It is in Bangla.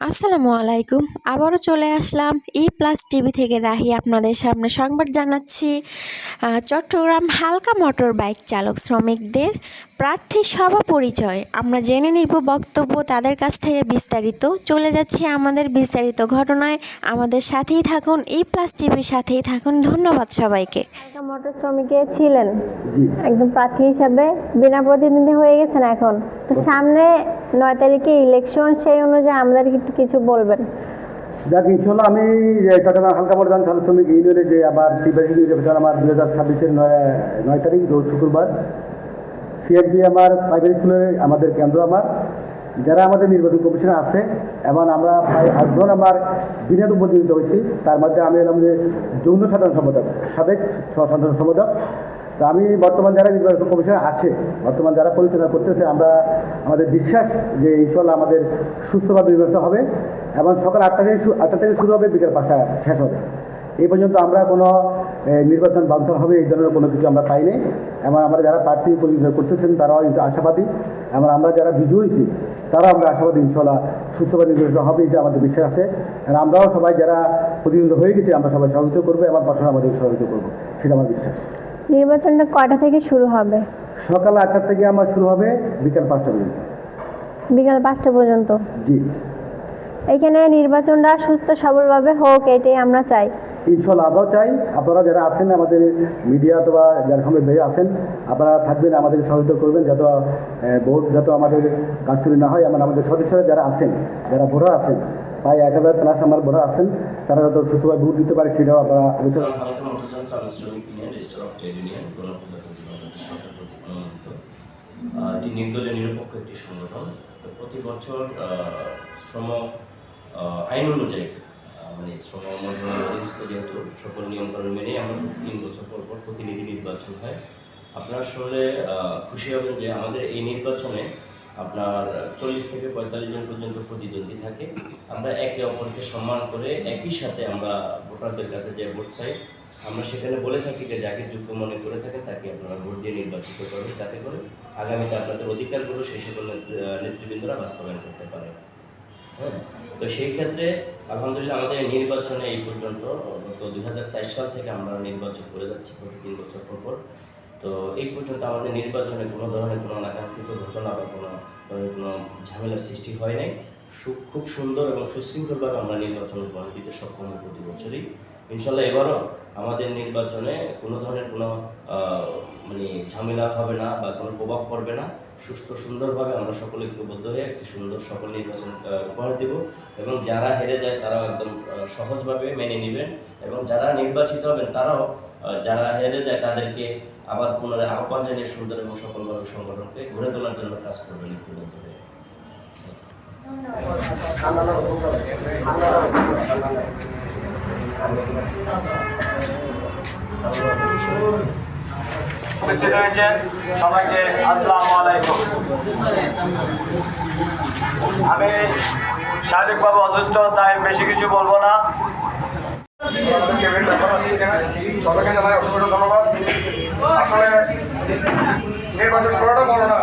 আসসালামু আলাইকুম। আবারও চলে আসলাম প্লাস টিভি থেকে রাহি আপনাদের সামনে সংবাদ জানাচ্ছি। চট্টগ্রাম হালকা মোটর বাইক চালক শ্রমিকদের প্রার্থী সভা পরিচয় আমরা জেনে নিব বক্তব্য তাদের কাছ থেকে বিস্তারিত। চলে যাচ্ছি আমাদের বিস্তারিত ঘটনায়। আমাদের সাথেই থাকুন, প্লাস টিভির সাথেই থাকুন। ধন্যবাদ সবাইকে। হালকা মোটর শ্রমিকে ছিলেন একদম প্রার্থী হিসাবে, বিনা প্রতিদ্বন্দ্বী হয়ে গেছেন এখন তো। সামনে 9 তারিখে ইলেকশন, সেই অনুযায়ী আমাদের একটু কিছু বলবেন। যাক, ইনশাল্লাহ আমি চট্টগ্রাম হালকা মোটর চালক শ্রমিক ইউনিয়নে যে আবার নির্বাচনী ইলেকশন আমার 2026-এর 9 তারিখ রোজ শুক্রবার সিএফবি আমার প্রাইমারি স্কুলের আমাদের কেন্দ্র আমার যারা আমাদের নির্বাচন কমিশনে আছে এবং আমরা প্রায় 8জন আমার বিনা প্রতিনিধিত্ব হয়েছি। তার মধ্যে আমি এলাম যে যৌন সাধারণ সম্পাদক, সাবেক সাধারণ সম্পাদক। তো আমি বর্তমান যারা নির্বাচন কমিশনে আছে, বর্তমান যারা পরিচালনা করতেছে, আমরা আমাদের বিশ্বাস যে ইনশাল্লাহ আমাদের সুস্থভাবে নির্বাচন হবে এবং সকাল 8টা থেকে শুরু হবে, বিকেল 5টা শেষ হবে। এই পর্যন্ত আমরা কোনো নির্বাচন বাঞ্ছন হবে এই ধরনের কোনো কিছু আমরা পাইনি। এবং আমরা যারা প্রার্থী প্রতিনিধিত্ব করতেছেন তারাও কিন্তু আশাবাদী, এবং আমরা যারা বিজয়ী হয়েছি তারাও আমরা আশাবাদী ইনশাল্লাহ সুস্থভাবে নির্বাচন হবে, এটা আমাদের বিশ্বাস আছে। আর আমরাও সবাই যারা প্রতিনিধিত্ব হয়ে গেছি আমরা সবাই সহযোগিতা করবো এবং প্রশাসন আমাদের সহযোগিতা করবো, সেটা আমার বিশ্বাস। নির্বাচনটা কয়টা থেকে শুরু হবে? সকাল 8টা থেকে আমার শুরু হবে, বিকেল 5টা পর্যন্ত। বিকাল 5টা পর্যন্ত? জি। এখানে নির্বাচনটা সুস্থ সবলভাবে হোক, এটাই আমরা চাই ইনশাল্লাহ। আমরাও চাই আপনারা যারা আছেন আমাদের মিডিয়া অথবা যারা সঙ্গে বেয়ে আছেন, আপনারা থাকবেন, আমাদের সহযোগিতা করবেন যাতে ভোট যাতে আমাদের কারচুপি না হয়। এবং আমাদের সদস্যরা যারা আছেন, যারা ভোটার আছেন, প্রায় 1000+ আমার ভোটার আছেন, তারা যত সুস্থভাবে ভোট দিতে পারে সেটাও আপনারা অবশ্যই। এটি নির্দলীয় নিরপেক্ষ একটি সংগঠন। তো প্রতি বছর শ্রম আইন অনুযায়ী মানে শ্রম মন্ত্রণালয়ের যেহেতু সকল নিয়মকানুন মেনে আমরা 3 বছর পর পর প্রতিনিধি নির্বাচন হয়। আপনার আসলে খুশি হবেন যে আমাদের এই নির্বাচনে আপনার 40 থেকে 45 জন পর্যন্ত প্রতিদ্বন্দ্বী থাকে। আমরা একে অপরকে সম্মান করে একই সাথে আমরা ভোটারদের কাছে যে ভোট চাই, আমরা সেখানে বলে থাকি যে যাকে যোগ্য মনে করে থাকেন তাকে আপনারা ভোট দিয়ে নির্বাচিত করবেন, যাতে করে আগামীতে আপনাদের অধিকারগুলো সেই সকল নেতৃবৃন্দরা বাস্তবায়ন করতে পারে। হ্যাঁ, তো সেই ক্ষেত্রে আলহামদুলিল্লাহ আমাদের নির্বাচনে এই পর্যন্ত গত 2004 সাল থেকে আমরা নির্বাচন করে যাচ্ছি প্রতি 3 বছর পর। তো এই পর্যন্ত আমাদের নির্বাচনে কোনো ধরনের কোনো অনাকাঙ্ক্ষিত ঘটনা বা কোনো ঝামেলার সৃষ্টি হয় নাই। খুব সুন্দর এবং সুশৃঙ্খলভাবে আমরা নির্বাচন উপহার দিতে সক্ষম হই প্রতি বছরই। ইনশাল্লাহ এবারও আমাদের নির্বাচনে কোনো ধরনের কোনো মানে ঝামেলা হবে না বা কোনো প্রভাব পড়বে না। সুস্থ সুন্দরভাবে আমরা সকলে ঐক্যবদ্ধ হয়ে একটি সুন্দর সকল নির্বাচন উপহার দেব, এবং যারা হেরে যায় তারাও একদম সহজভাবে মেনে নেবেন, এবং যারা নির্বাচিত হবেন তারাও যারা হেরে যায় তাদেরকে আবার পুনরায় আহ্বান জানিয়ে সুন্দর এবং সফলভাবে সংগঠনকে গড়ে তোলার জন্য কাজ করবেন ঐক্যবদ্ধ হয়ে। উপস্থিত হয়েছেন সবাইকে আসসালামু আলাইকুম। আমি শারীরিকভাবে অসুস্থ, তাই বেশি কিছু বলবো না। সবাইকে জানাই অসংখ্য ধন্যবাদ। আসলে নির্বাচন করাটা বড় না,